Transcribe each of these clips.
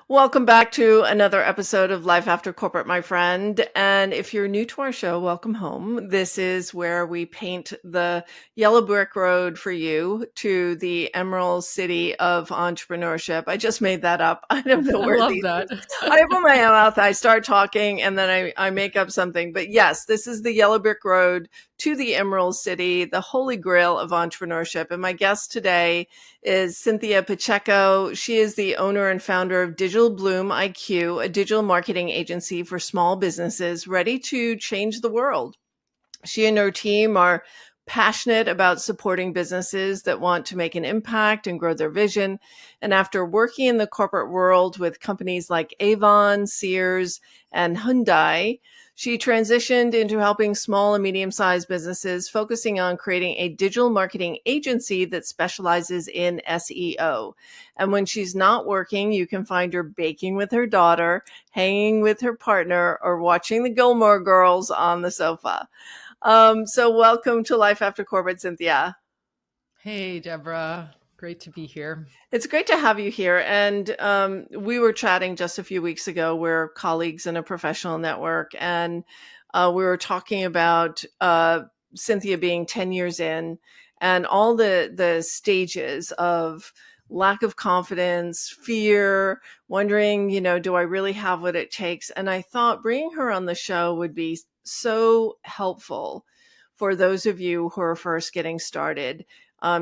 Welcome back to another episode of Life After Corporate, my friend. And if you're new to our show, welcome home. This is where we paint the yellow brick road for you to the Emerald City of Entrepreneurship. I just made that up. I don't know I where love these that. things. I open my mouth, I start talking, and then I make up something. But yes, this is the yellow brick road to the Emerald City, the holy grail of entrepreneurship. And my guest today is Cinthia Pacheco. She is the owner and founder of Digital Bloom IQ, a digital marketing agency for small businesses ready to change the world. She and her team are passionate about supporting businesses that want to make an impact and grow their vision. And after working in the corporate world with companies like Avon, Sears, and Hyundai, she transitioned into helping small and medium-sized businesses, focusing on creating a digital marketing agency that specializes in SEO. And when she's not working, you can find her baking with her daughter, hanging with her partner, or watching the Gilmore Girls on the sofa. So welcome to Life After Corporate, Cinthia. Hey, Deborah. Great to be here. It's great to have you here. And we were chatting just a few weeks ago. We're colleagues in a professional network, and we were talking about Cinthia being 10 years in and all the stages of lack of confidence, fear, wondering, do I really have what it takes? And I thought bringing her on the show would be so helpful for those of you who are first getting started,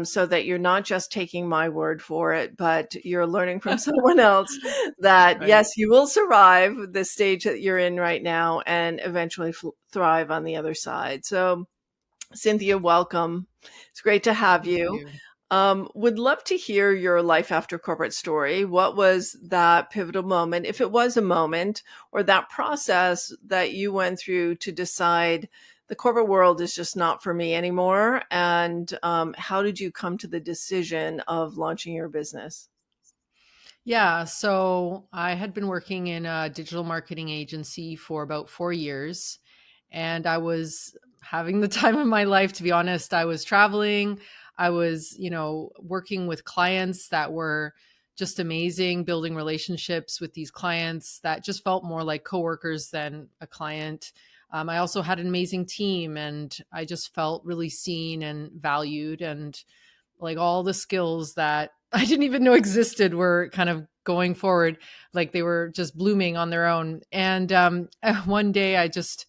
so that you're not just taking my word for it, but you're learning from someone else that, Right. yes, you will survive the stage that you're in right now and eventually thrive on the other side. So, Cinthia, welcome. It's great to have Thank you. you. Would love to hear your life after corporate story. What was that pivotal moment, if it was a moment, or that process that you went through to decide the corporate world is just not for me anymore? And how did you come to the decision of launching your business? Yeah. So I had been working in a digital marketing agency for about 4 years, and I was having the time of my life, to be honest. I was traveling. I was, working with clients that were just amazing, building relationships with these clients that just felt more like coworkers than a client. I also had an amazing team, and I just felt really seen and valued, and like all the skills that I didn't even know existed were kind of going forward, like they were just blooming on their own. And one day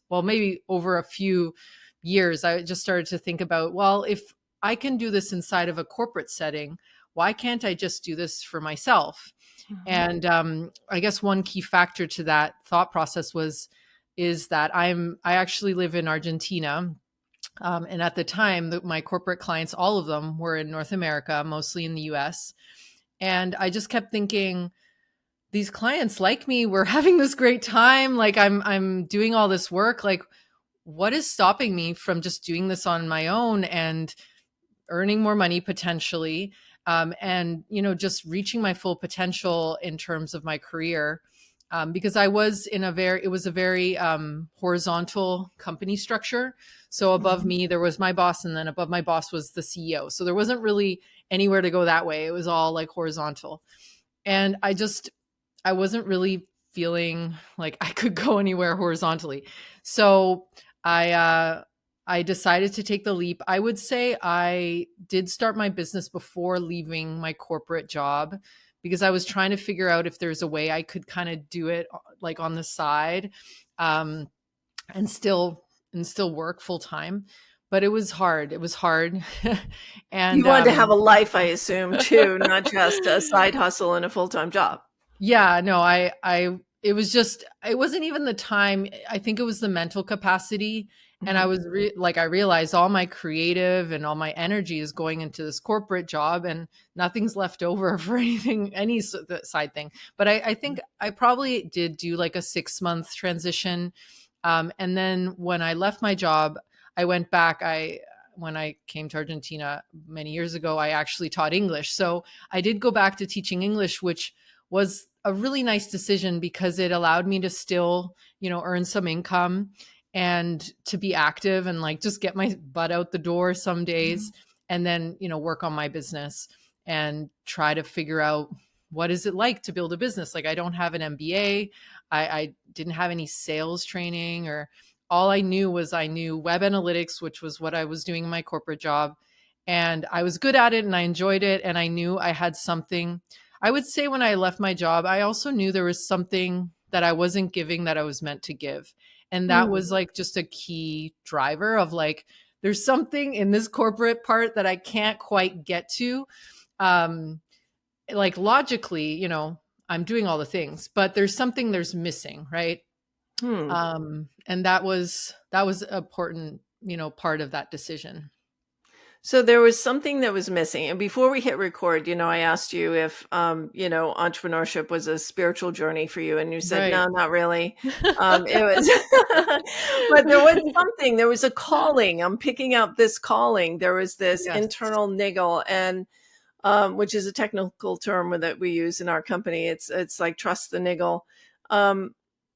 well, maybe over a few years, I just started to think about, well, if I can do this inside of a corporate setting, why can't I just do this for myself? Mhm. And I guess one key factor to that thought process is that I actually live in Argentina, and at the time, my corporate clients, all of them were in North America, mostly in the US. And I just kept thinking, these clients like me, we're having this great time. Like I'm doing all this work. Like, what is stopping me from just doing this on my own and earning more money potentially? And just reaching my full potential in terms of my career. Because I was it was a very horizontal company structure. So above Mhm. me, there was my boss, and then above my boss was the CEO. So there wasn't really anywhere to go that way. It was all like horizontal. And I wasn't really feeling like I could go anywhere horizontally. So I, uh, I decided to take the leap. I would say I did start my business before leaving my corporate job because I was trying to figure out if there's a way I could kind of do it like on the side, um, and still work full time. But it was hard. It was hard, and You wanted to have a life, I assume, too, not just a side hustle and a full-time job. yeah, no, it was just, it wasn't even the time. I think it was the mental capacity. And I Mhm. was like, I realized all my creative and all my energy is going into this corporate job, and nothing's left over for anything, side thing. But I think I probably did do like a 6 month transition. And then when I left my job, I went back. When I came to Argentina many years ago, I actually taught English. So I did go back to teaching English, which was a really nice decision because it allowed me to still, earn some income and to be active and like just get my butt out the door some days, Mhm. and then, work on my business and try to figure out what is it like to build a business? Like, I don't have an MBA. I didn't have any sales training, or all I knew was I knew web analytics, which was what I was doing in my corporate job. And I was good at it and I enjoyed it. And I knew I had something. I would say when I left my job, I also knew there was something that I wasn't giving that I was meant to give. And that was Hmm. like just a key driver of like, there's something in this corporate part that I can't quite get to. Um, like logically, I'm doing all the things, but there's missing, right? Hmm. And that was an important, part of that decision. So there was something that was missing. And before we hit record, I asked you if, entrepreneurship was a spiritual journey for you. And you said, Right. no, not really. It was, but there was something, there was a calling. I'm picking up this calling. There was this Yes. internal niggle, and which is a technical term that we use in our company. It's like trust the niggle. Um,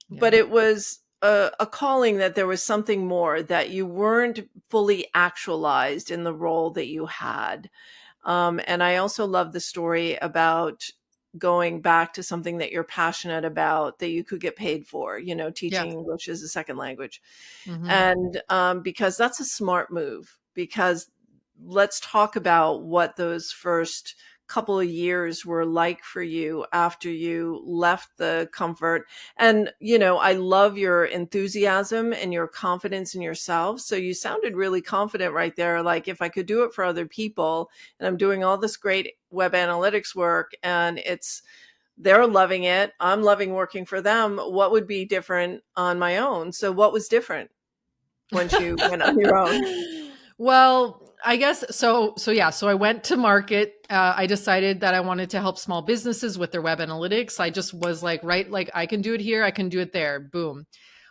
Yeah. but it was a calling, that there was something more, that you weren't fully actualized in the role that you had. And I also love the story about going back to something that you're passionate about, that you could get paid for, Yeah. teaching English as a second language. Hmm. And because that's a smart move, because let's talk about what those first couple of years were like for you after you left the comfort. And, I love your enthusiasm and your confidence in yourself. So you sounded really confident right there. Like, if I could do it for other people, and I'm doing all this great web analytics work, and they're loving it, I'm loving working for them, what would be different on my own? So what was different once you went on your own? Well, I guess so. So yeah, so I went to market. I decided that I wanted to help small businesses with their web analytics. I just was like, right, like I can do it here, I can do it there. Boom.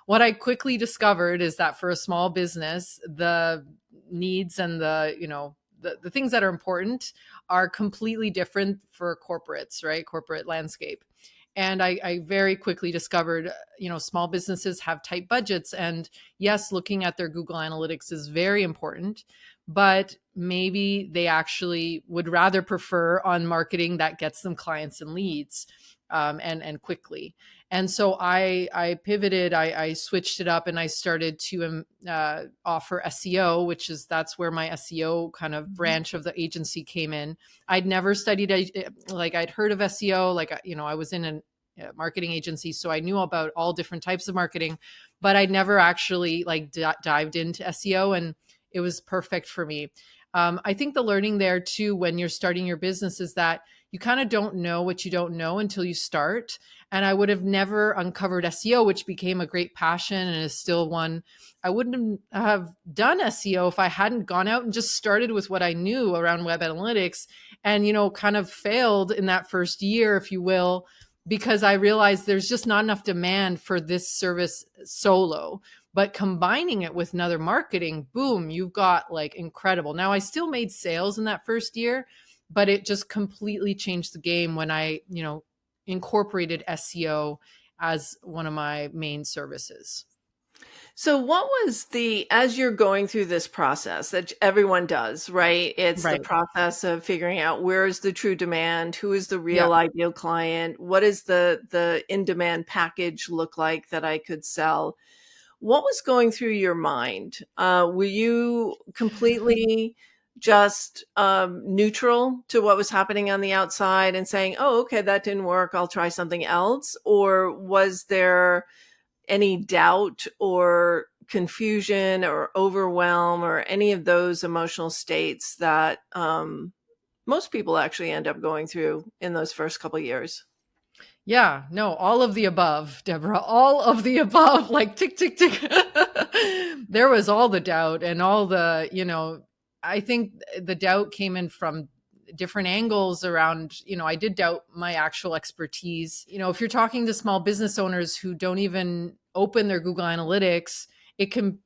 What I quickly discovered is that for a small business, the needs and the things that are important are completely different for corporates, right? Corporate landscape. And I very quickly discovered, small businesses have tight budgets. And yes, looking at their Google Analytics is very important, but maybe they actually would rather prefer on marketing that gets them clients and leads, and quickly. And so I pivoted, I switched it up, and I started to offer SEO, that's where my SEO kind of branch of the agency came in. I'd never studied, like I'd heard of SEO, like, I was in a marketing agency, so I knew about all different types of marketing, but I'd never actually like dived into SEO, and it was perfect for me. I think the learning there too, when you're starting your business, is that you kind of don't know what you don't know until you start. And I would have never uncovered SEO, which became a great passion and is still one. I wouldn't have done SEO if I hadn't gone out and just started with what I knew around web analytics, and, kind of failed in that first year, if you will, because I realized there's just not enough demand for this service solo. But combining it with another marketing, boom, you've got like incredible. Now, I still made sales in that first year, but it just completely changed the game when I, incorporated SEO as one of my main services. So what was as you're going through this process that everyone does, right? It's the Right. process of figuring out, where is the true demand, who is the Yeah. real ideal client, what is the in-demand package look like that I could sell? What was going through your mind? Were you completely just neutral to what was happening on the outside and saying, oh, okay, that didn't work, I'll try something else? Or was there any doubt or confusion or overwhelm or any of those emotional states that most people actually end up going through in those first couple years? Yeah, no, all of the above, Deborah, all of the above, like tick, tick, tick. There was all the doubt and all the, I think the doubt came in from different angles around, I did doubt my actual expertise. If you're talking to small business owners who don't even open their Google Analytics, it can,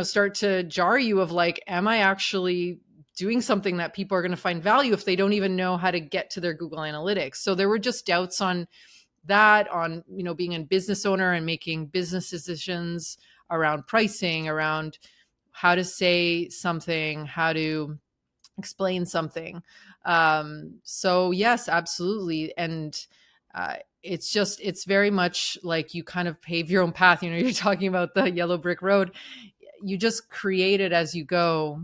start to jar you of like, am I actually doing something that people are going to find value if they don't even know how to get to their Google Analytics? So there were just doubts on that, on being a business owner and making business decisions around pricing, around how to say something, how to explain something. So yes, absolutely. And it's very much like you kind of pave your own path. You're talking about the yellow brick road. You just create it as you go,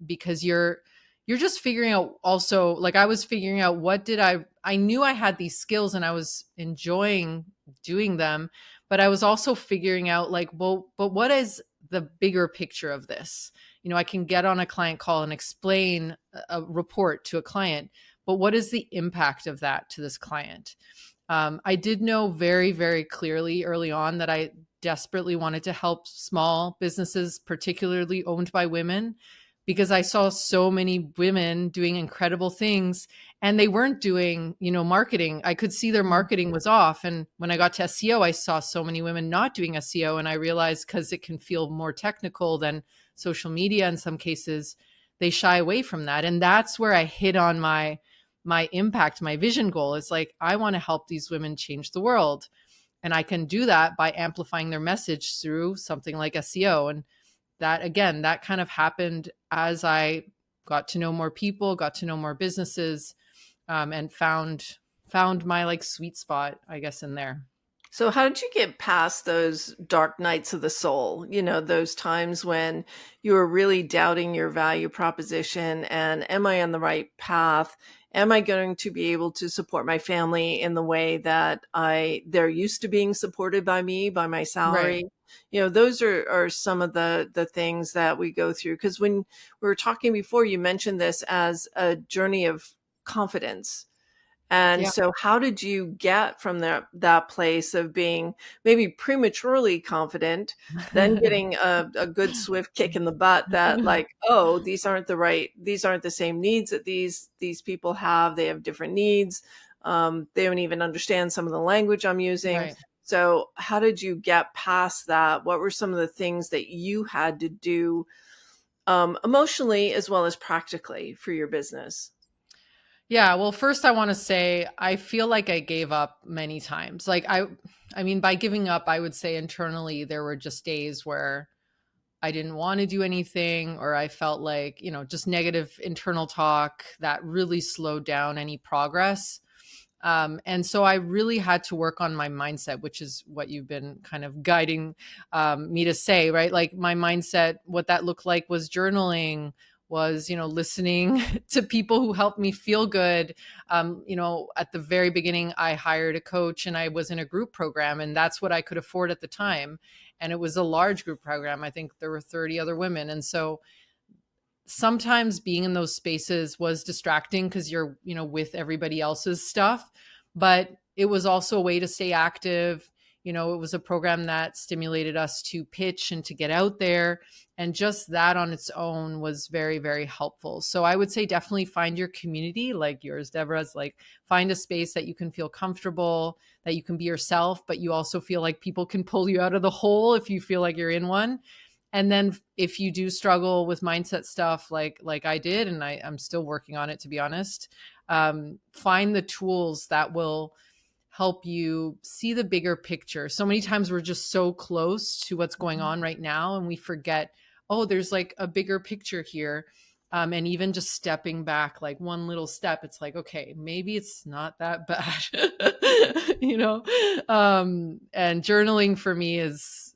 because you're just figuring out. Also, like, I was figuring out, what did I knew I had these skills and I was enjoying doing them, but I was also figuring out, like, well, but what is the bigger picture of this? I can get on a client call and explain a report to a client, but what is the impact of that to this client? I did know very, very clearly early on that I desperately wanted to help small businesses, particularly owned by women, because I saw so many women doing incredible things, and they weren't doing, marketing. I could see their marketing was off. And when I got to SEO, I saw so many women not doing SEO. And I realized, because it can feel more technical than social media in some cases, they shy away from that. And that's where I hit on my impact, my vision goal. Is like, I want to help these women change the world. And I can do that by amplifying their message through something like SEO. And that, again, that kind of happened as I got to know more people, got to know more businesses, and found my, like, sweet spot, I guess, in there. So how did you get past those dark nights of the soul? Those times when you were really doubting your value proposition and, am I on the right path? Am I going to be able to support my family in the way that they're used to being supported by me, by my Right. salary? Those are some of the things that we go through. Because when we were talking before, you mentioned this as a journey of confidence. And Yeah. so how did you get from that place of being maybe prematurely confident, then getting a good swift kick in the butt that, like, oh, these aren't the same needs that these people have. They have different needs. They don't even understand some of the language I'm using. Right. So how did you get past that? What were some of the things that you had to do, emotionally as well as practically, for your business? Yeah, well, first I want to say I feel like I gave up many times. Like, I mean, by giving up, I would say internally there were just days where I didn't want to do anything, or I felt like, just negative internal talk that really slowed down any progress. And so I really had to work on my mindset, which is what you've been kind of guiding, me to say, right? Like, my mindset, what that looked like was journaling, was, listening to people who helped me feel good. At the very beginning, I hired a coach and I was in a group program, and that's what I could afford at the time. And it was a large group program. I think there were 30 other women. And so sometimes being in those spaces was distracting, because you're, with everybody else's stuff, but it was also a way to stay active. It was a program that stimulated us to pitch and to get out there, and just that on its own was very, very helpful. So I would say definitely find your community, like yours, Deborah's. Like, find a space that you can feel comfortable, that you can be yourself, but you also feel like people can pull you out of the hole if you feel like you're in one. And then if you do struggle with mindset stuff, like I did, and I'm still working on it, to be honest, find the tools that will help you see the bigger picture. So many times we're just so close to what's going on right now, and we forget, oh, there's like a bigger picture here. And even just stepping back, like one little step, it's like, okay, maybe it's not that bad, and journaling for me is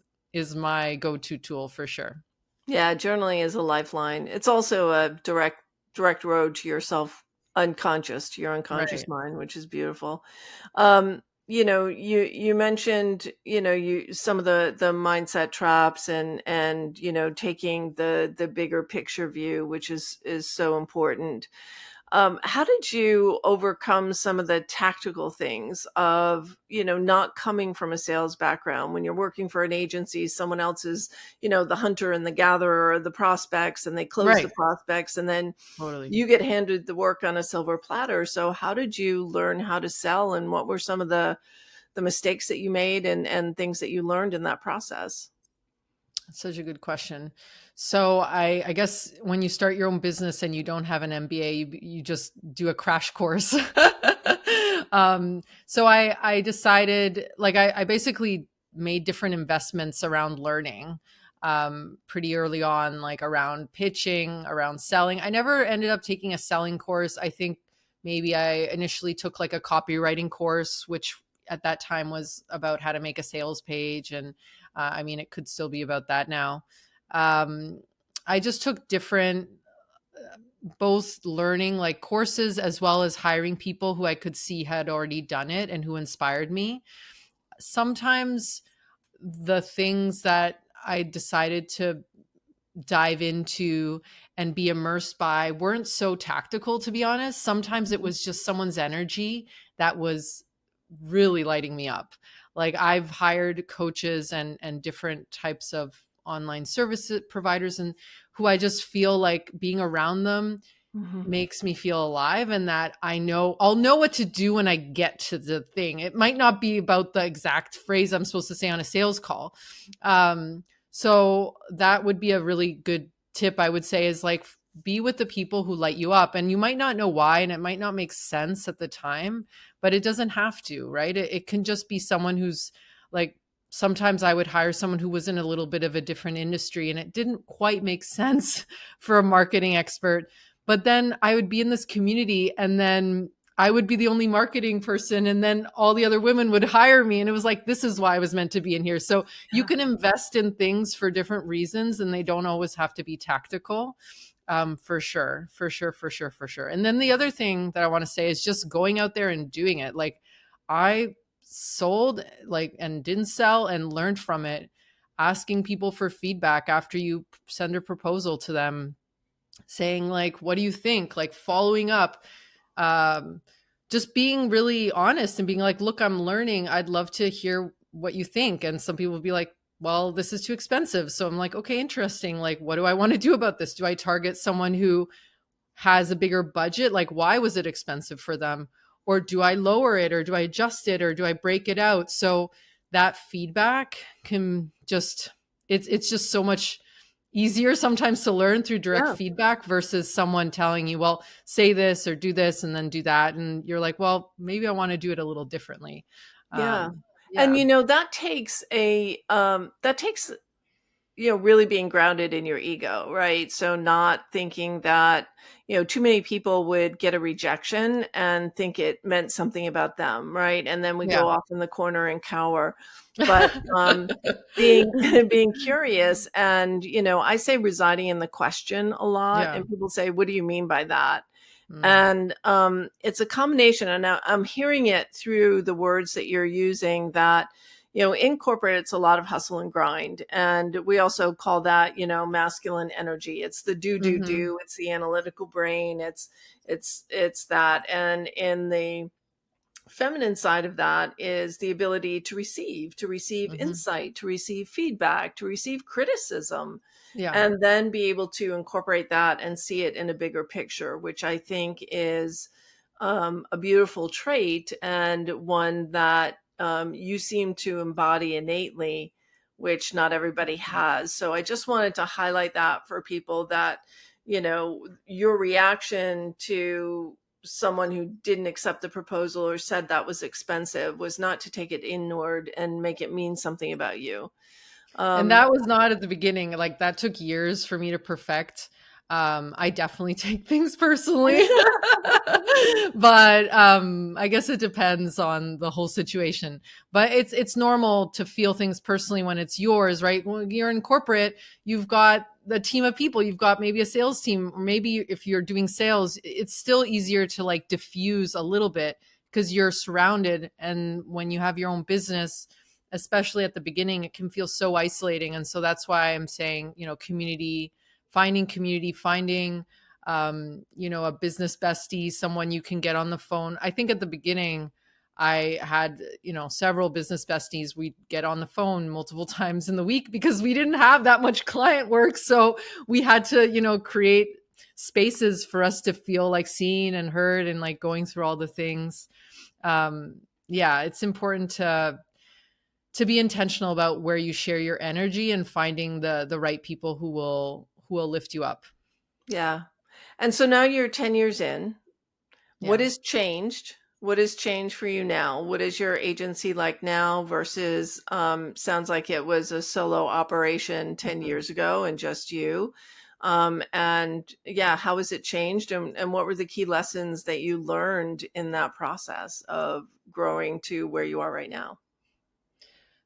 my go-to tool for sure. Yeah, journaling is a lifeline. It's also a direct road to yourself unconscious, to your unconscious Right. mind, which is beautiful. You mentioned, you some of the mindset traps and taking the bigger picture view, which is so important. How did you overcome some of the tactical things of, not coming from a sales background? When you're working for an agency, someone else is, the hunter and the gatherer of the prospects, and they close the Right. prospects, and then Totally. you get handed the work on a silver platter. So how did you learn how to sell, and what were some of the mistakes that you made, and things that you learned in that process? That's such a good question. So I guess when you start your own business and you don't have an MBA, you just do a crash course. So I decided, like, I basically made different investments around learning. pretty early on, like around pitching, around selling. I never ended up taking a selling course. I think maybe I initially took like a copywriting course, which at that time was about how to make a sales page. And I mean, it could still be about that now. Um, I just took different, both learning like courses as well as hiring people who I could see had already done it and who inspired me. Sometimes the things that I decided to dive into and be immersed by weren't so tactical, to be honest. Sometimes it was just someone's energy that was really lighting me up. Like I've hired coaches and different types of online service providers, and who I just feel like being around them Mhm. makes me feel alive, and that I'll know what to do when I get to the thing. It might not be about the exact phrase I'm supposed to say on a sales call. So that would be a really good tip, I would say, is like be with the people who light you up. And you might not know why, and it might not make sense at the time, but it doesn't have to, right? It can just be someone who's like, sometimes I would hire someone who was in a little bit of a different industry and it didn't quite make sense for a marketing expert. But then I would be in this community, and then I would be the only marketing person, and then all the other women would hire me. And it was like, this is why I was meant to be in here. So you Yeah. can invest in things for different reasons, and they don't always have to be tactical. For sure, for sure, for sure, for sure. And then the other thing that I want to say is just going out there and doing it. Like I sold like and didn't sell and learned from it, asking people for feedback after you send a proposal to them, saying like, what do you think, like following up, um, just being really honest and being like, look, I'm learning, I'd love to hear what you think. And some people will be like, well, this is too expensive. So I'm like, okay, interesting, like what do I want to do about this? Do I target someone who has a bigger budget? Like, why was it expensive for them? Or do I lower it, or do I adjust it, or do I break it out? So that feedback can just, it's just so much easier sometimes to learn through direct Yeah. feedback versus someone telling you, well, say this or do this and then do that. And you're like, well, maybe I want to do it a little differently. Yeah. And Yeah. that takes really being grounded in your ego, right? So not thinking that, too many people would get a rejection and think it meant something about them, right? And then we Yeah. go off in the corner and cower. But being being curious, and I say residing in the question a lot, Yeah. and people say, "What do you mean by that?" Mm. And it's a combination, and I'm hearing it through the words that you're using, that in corporate, it's a lot of hustle and grind. And we also call that, masculine energy. It's the Mm-hmm. do, it's the analytical brain. It's that. And in the feminine side of that is the ability to receive Mm-hmm. insight, to receive feedback, to receive criticism, Yeah. and then be able to incorporate that and see it in a bigger picture, which I think is a beautiful trait, and one that you seem to embody innately, which not everybody has. So I just wanted to highlight that for people, that, your reaction to someone who didn't accept the proposal or said that was expensive was not to take it inward and make it mean something about you. And Um, that was not at the beginning. Like that took years for me to perfect. I definitely take things personally. But I guess it depends on the whole situation. But it's normal to feel things personally when it's yours, right? When you're in corporate, you've got a team of people, you've got maybe a sales team, or maybe if you're doing sales, it's still easier to like diffuse a little bit because you're surrounded. And when you have your own business, especially at the beginning, it can feel so isolating. And so that's why I'm saying, community, finding, a business bestie, someone you can get on the phone. I think at the beginning, I had, several business besties. We'd get on the phone multiple times in the week because we didn't have that much client work. So we had to, create spaces for us to feel like seen and heard and like going through all the things. Yeah, it's important to be intentional about where you share your energy and finding the right people who will lift you up. yeah. And so now you're 10 years in. What Yeah. has changed? What has changed for you now? What is your agency like now versus sounds like it was a solo operation 10 years ago and just you. And yeah, how has it changed and what were the key lessons that you learned in that process of growing to where you are right now?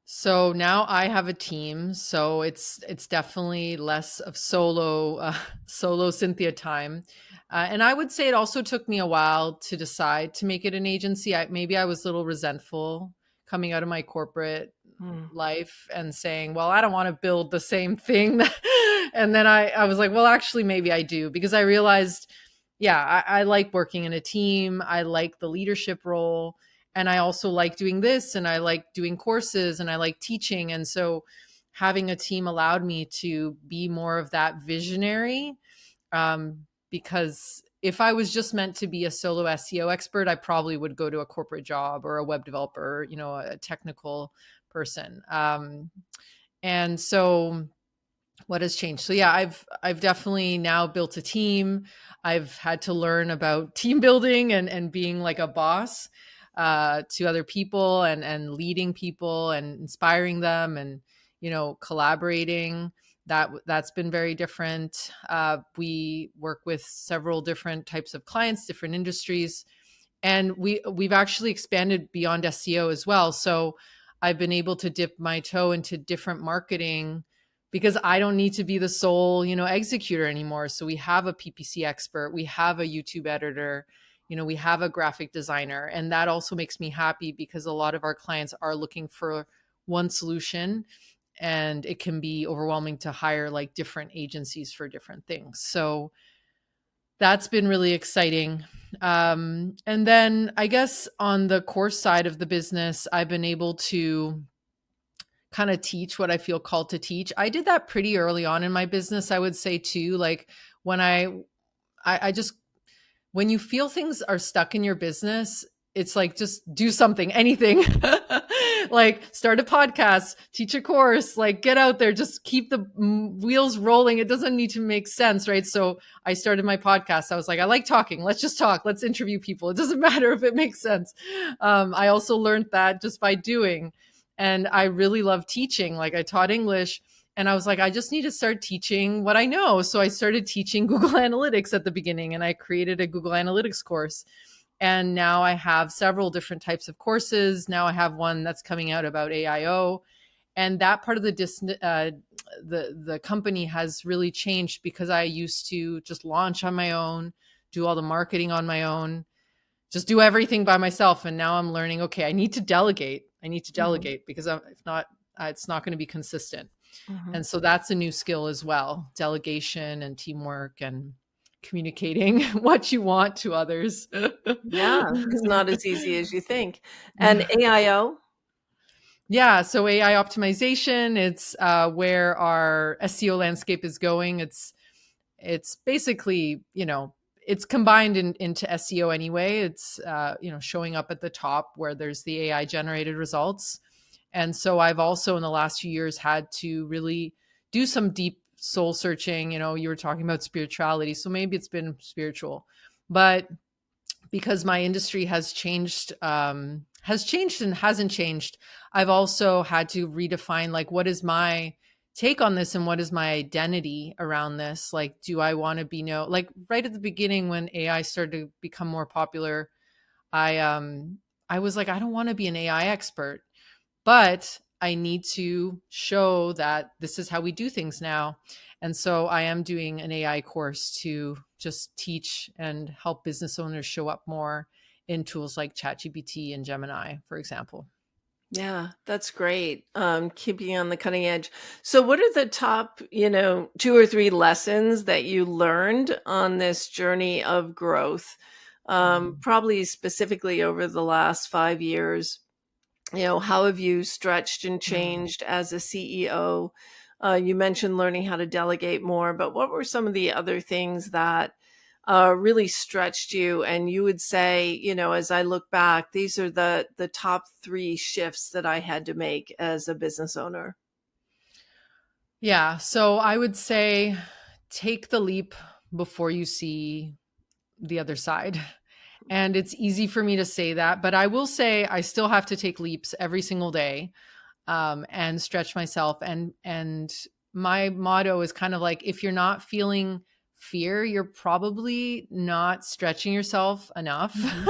So now I have a team, so it's definitely less of solo solo Cynthia time, and I would say it also took me a while to decide to make it an agency. Maybe I was a little resentful coming out of my corporate Mm. life and saying, "Well, I don't want to build the same thing," and then I was like, "Well, actually, maybe I do," because I realized, yeah, I like working in a team. I like the leadership role, and I also like doing this, and I like doing courses, and I like teaching. And so having a team allowed me to be more of that visionary, because if I was just meant to be a solo SEO expert, I probably would go to a corporate job or a web developer, a technical person. And so what has changed? So yeah, I've definitely now built a team. I've had to learn about team building and being like a boss to other people, and leading people and inspiring them, and collaborating. That's been very different. We work with several different types of clients, different industries, and we've actually expanded beyond SEO as well. So I've been able to dip my toe into different marketing because I don't need to be the sole, executor anymore. So we have a PPC expert, we have a YouTube editor, we have a graphic designer, and that also makes me happy because a lot of our clients are looking for one solution, and it can be overwhelming to hire like different agencies for different things. So that's been really exciting. And then I guess on the course side of the business, I've been able to kind of teach what I feel called to teach. I did that pretty early on in my business, I would say too. Like when I just when you feel things are stuck in your business, it's like just do something, anything. Like start a podcast, teach a course, like get out there, just keep the wheels rolling. It doesn't need to make sense, right? So I started my podcast. I was like, I like talking. Let's just talk. Let's interview people. It doesn't matter if it makes sense. I also learned that just by doing. And I really love teaching. Like I taught English, and I was like, I just need to start teaching what I know. So I started teaching Google Analytics at the beginning, and I created a Google Analytics course. And now I have several different types of courses. Now I have one that's coming out about AIO. And that part of the company has really changed because I used to just launch on my own, do all the marketing on my own, just do everything by myself. And now I'm learning, okay, I need to delegate. I need to Mhm. delegate because if not, it's not going to be consistent. Mhm. And so that's a new skill as well, delegation and teamwork and communicating what you want to others. Yeah, it's not as easy as you think. And AIO? Yeah, so AI optimization, it's where our SEO landscape is going. It's basically, it's combined into SEO anyway. It's showing up at the top where there's the AI generated results. And so I've also in the last few years had to really do some deep soul searching. You were talking about spirituality, so maybe it's been spiritual, but because my industry has changed and hasn't changed, I've also had to redefine like what is my take on this and what is my identity around this. Like, do I want to be like right at the beginning when AI started to become more popular, I was like, I don't want to be an AI expert, but I need to show that this is how we do things now. And so I am doing an AI course to just teach and help business owners show up more in tools like ChatGPT and Gemini, for example. Yeah, that's great. Keeping on the cutting edge. So what are the top, 2 or 3 lessons that you learned on this journey of growth? Mm. Probably specifically over the last 5 years. How have you stretched and Mm. changed as a CEO? You mentioned learning how to delegate more, but what were some of the other things that really stretched you? And you would say, as I look back, these are the top 3 shifts that I had to make as a business owner. Yeah. So I would say take the leap before you see the other side. And it's easy for me to say that, but I will say I still have to take leaps every single day, and stretch myself. And my motto is kind of like, if you're not feeling fear, you're probably not stretching yourself enough. Mhm.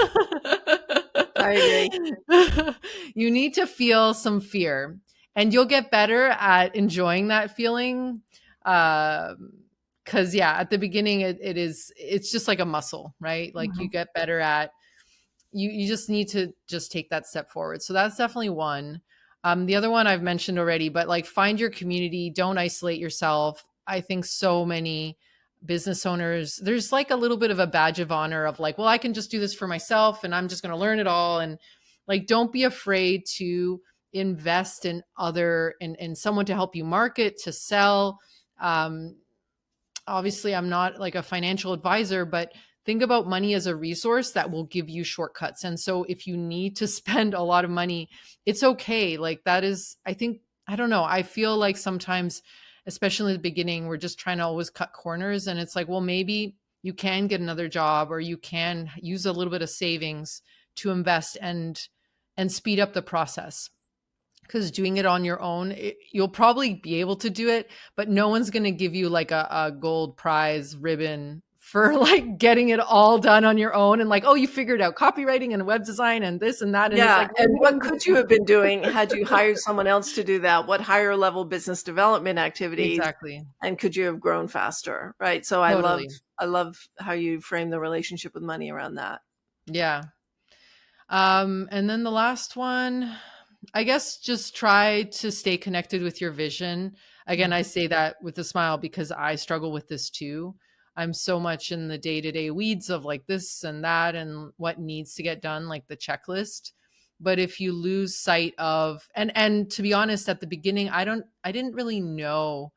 I agree. You need to feel some fear, and you'll get better at enjoying that feeling. Because yeah, at the beginning, it's just like a muscle, right? Like you Mhm. get better at, you just need to just take that step forward. So that's definitely one. The other one I've mentioned already, but like, find your community, don't isolate yourself. I think so many business owners, there's like a little bit of a badge of honor of like, well, I can just do this for myself and I'm just going to learn it all. And like, don't be afraid to invest in in someone to help you market, to sell. Um, Obviously, I'm not like a financial advisor, but think about money as a resource that will give you shortcuts. And so if you need to spend a lot of money, it's okay. Like, that is, I think, I don't know. I feel like sometimes, especially in the beginning, we're just trying to always cut corners. And it's like, well, maybe you can get another job, or you can use a little bit of savings to invest and speed up the process. Because doing it on your own, you'll probably be able to do it, but no one's going to give you like a gold prize ribbon for like getting it all done on your own, and like, oh, you figured out copywriting and web design and this and that. And it's Yeah, like, no, and you what didn't do could you it. have been doing had you hired someone else to do that? What higher level business development activities, Exactly. and could you have grown faster, right? So Totally. I love how you frame the relationship with money around that. Yeah. And then the last one, I guess, just try to stay connected with your vision. Again, I Mhm. say that with a smile because I struggle with this too. I'm so much in the day-to-day weeds of like this and that and what needs to get done, like the checklist. But if you lose sight of, and to be honest, at the beginning, I didn't really know.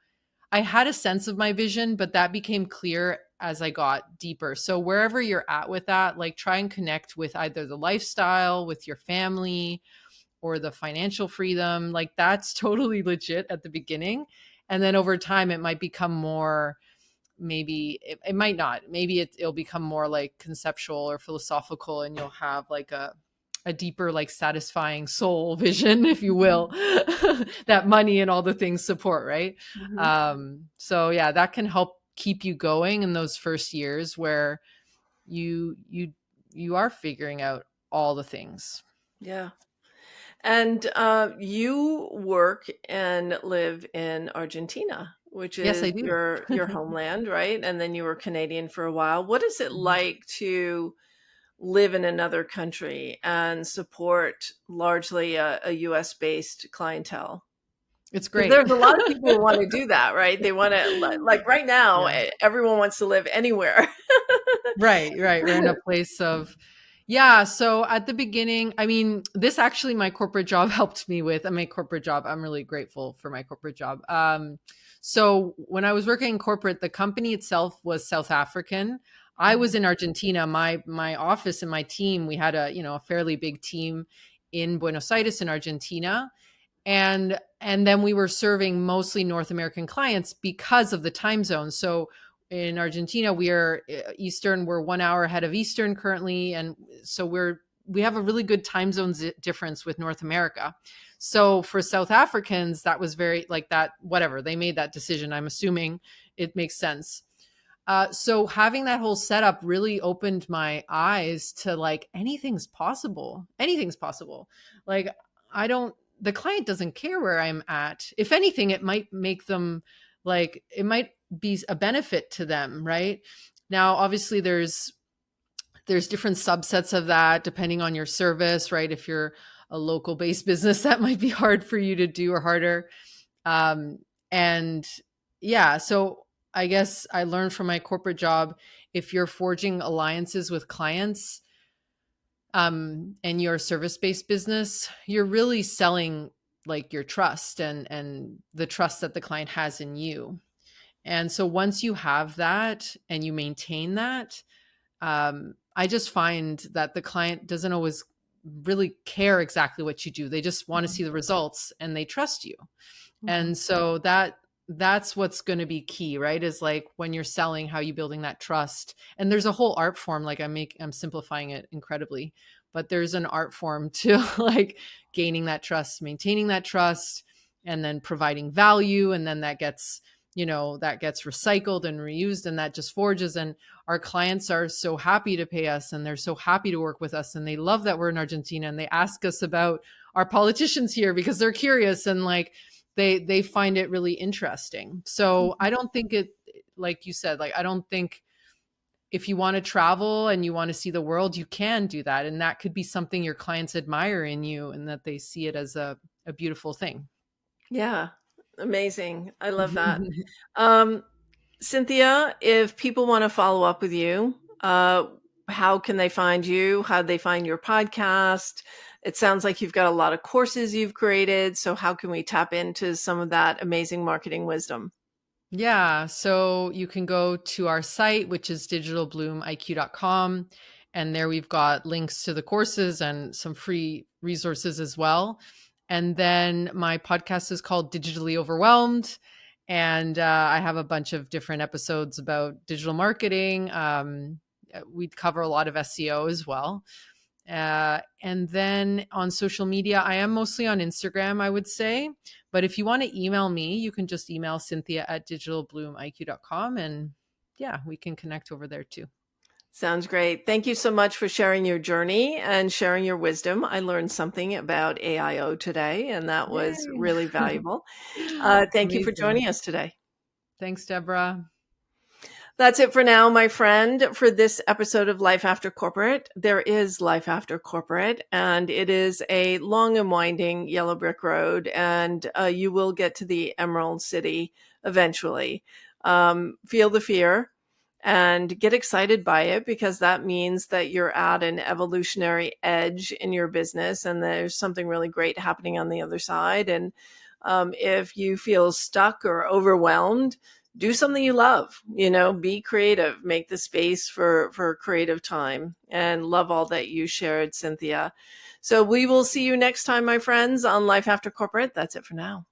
I had a sense of my vision, but that became clear as I got deeper. So wherever you're at with that, like, try and connect with either the lifestyle, with your family, or the financial freedom. Like, that's totally legit at the beginning. And then over time, it might become more, maybe it might not, maybe it'll become more like conceptual or philosophical, and you'll have like a deeper, like, satisfying soul vision, if you will, that money and all the things support, right? Mhm. So yeah, that can help keep you going in those first years where you you you are figuring out all the things. Yeah. And you work and live in Argentina, which Yes, is I do. your homeland, right? And then you were Canadian for a while. What is it Mhm. like to live in another country and support largely a US based clientele? It's Because great. there's a lot of people who want to do that, right? They want to, like right now, Yeah. everyone wants to live anywhere. Right, right. We're in a place of, yeah. So at the beginning, I mean, this actually my corporate job helped me with. I mean, corporate job. I'm really grateful for my corporate job. So when I was working in corporate, the company itself was South African. I was Mhm. in Argentina. My office and my team, we had a fairly big team in Buenos Aires in Argentina, and then we were serving mostly North American clients because of the time zone. So in Argentina, we are Eastern. We're 1 hour ahead of Eastern currently, and so we have a really good time zone difference with North America. So for South Africans, that was very like that. Whatever, they made that decision. I'm assuming it makes sense. So having that whole setup really opened my eyes to like, anything's possible. Anything's possible. Like, I don't, the client doesn't care where I'm at. If anything, it might make them, like, it might be a benefit to them, right? Now, obviously there's different subsets of that depending on your service, right? If you're a local based business, that might be hard for you to do, or harder. Um, and yeah, so I guess I learned from my corporate job, if you're forging alliances with clients, and you're a service-based business, you're really selling like your trust and the trust that the client has in you. And so once you have that and you maintain that, I just find that the client doesn't always really care exactly what you do. They just want to see the results and they trust you. Mhm. And so that that's what's going to be key, right? Is like when you're selling, how you building that trust. And there's a whole art form, like I'm simplifying it incredibly, but there's an art form to like gaining that trust, maintaining that trust, and then providing value. And then that gets, that gets recycled and reused, and that just forges. And our clients are so happy to pay us, and they're so happy to work with us. And they love that we're in Argentina, and they ask us about our politicians here because they're curious, and like, they find it really interesting. So I don't think it, like you said, like I don't think if you want to travel and you want to see the world, you can do that, and that could be something your clients admire in you, and that they see it as a beautiful thing. Yeah, amazing. I love that. Um, Cinthia, if people want to follow up with you, how can they find you? How do they find your podcast? It sounds like you've got a lot of courses you've created. So how can we tap into some of that amazing marketing wisdom? Yeah. So you can go to our site, which is digitalbloomiq.com. And there we've got links to the courses and some free resources as well. And then my podcast is called Digitally Overwhelmed. And I have a bunch of different episodes about digital marketing. We cover a lot of SEO as well. And then on social media, I am mostly on Instagram, I would say. But if you want to email me, you can just email Cinthia at digitalbloomiq.com. And yeah, we can connect over there too. Sounds great. Thank you so much for sharing your journey and sharing your wisdom. I learned something about AIO today, and that was Yay. really valuable. Thank you for Amazing. joining us today. Thanks, Deborah. That's it for now, my friend, for this episode of Life After Corporate. There is life after corporate, and it is a long and winding yellow brick road, and you will get to the Emerald City eventually. Feel the fear and get excited by it, because that means that you're at an evolutionary edge in your business, and there's something really great happening on the other side. And if you feel stuck or overwhelmed, do something you love, be creative, make the space for creative time, and love all that you shared, Cinthia. So we will see you next time, my friends, on Life After Corporate. That's it for now.